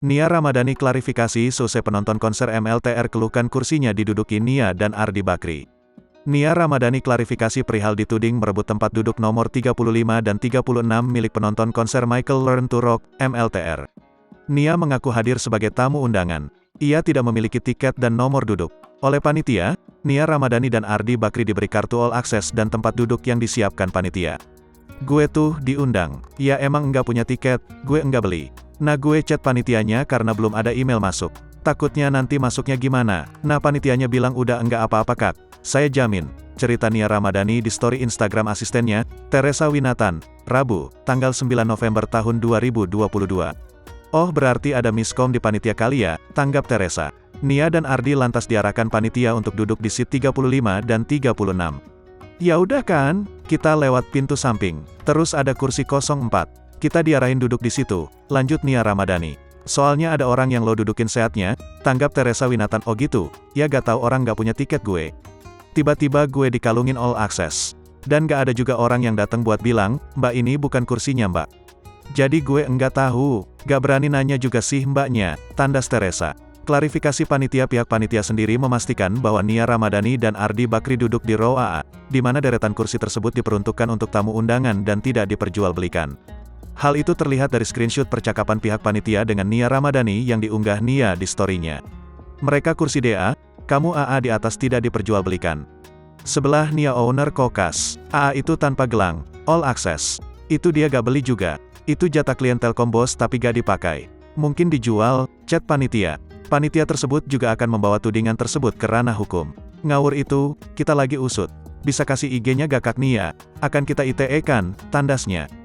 Nia Ramadhani klarifikasi selesai penonton konser MLTR keluhkan kursinya diduduki Nia dan Ardi Bakri. Nia Ramadhani klarifikasi perihal dituding merebut tempat duduk nomor 35 dan 36 milik penonton konser Michael Learn to Rock, MLTR. Nia mengaku hadir sebagai tamu undangan. Ia tidak memiliki tiket dan nomor duduk. Oleh panitia, Nia Ramadhani dan Ardi Bakri diberi kartu all access dan tempat duduk yang disiapkan panitia. Gue tuh diundang. Ya emang enggak punya tiket, gue enggak beli. Nah gue chat panitianya karena belum ada email masuk. Takutnya nanti masuknya gimana. Nah panitianya bilang udah enggak apa-apa kak. Saya jamin. Cerita Nia Ramadhani di story Instagram asistennya, Teresa Winatan, Rabu, tanggal 9 November tahun 2022. Oh berarti ada miskom di panitia kali ya, tanggap Teresa. Nia dan Ardi lantas diarahkan panitia untuk duduk di seat 35 dan 36. Ya udah kan, kita lewat pintu samping. Terus ada kursi 04. Kita diarahin duduk di situ, lanjut Nia Ramadhani. Soalnya ada orang yang lo dudukin seatnya, tanggap Teresa Winatan. Oh gitu, ya gak tahu orang gak punya tiket gue. Tiba-tiba gue dikalungin all access. Dan gak ada juga orang yang datang buat bilang, mbak ini bukan kursinya mbak. Jadi gue enggak tahu, gak berani nanya juga sih mbaknya, tandas Teresa. Klarifikasi panitia. Pihak panitia sendiri memastikan bahwa Nia Ramadhani dan Ardi Bakri duduk di row AA, di mana deretan kursi tersebut diperuntukkan untuk tamu undangan dan tidak diperjualbelikan. Hal itu terlihat dari screenshot percakapan pihak panitia dengan Nia Ramadhani yang diunggah Nia di story-nya. Mereka kursi DA, kamu AA di atas tidak diperjualbelikan. Sebelah Nia owner Kokas, AA itu tanpa gelang, all access. Itu dia gak beli juga. Itu jatah klien Telkom bos tapi gak dipakai. Mungkin dijual, chat panitia. Panitia tersebut juga akan membawa tudingan tersebut ke ranah hukum. Ngawur itu, kita lagi usut. Bisa kasih IG-nya gak Kak Nia? Akan kita ITE kan, tandasnya.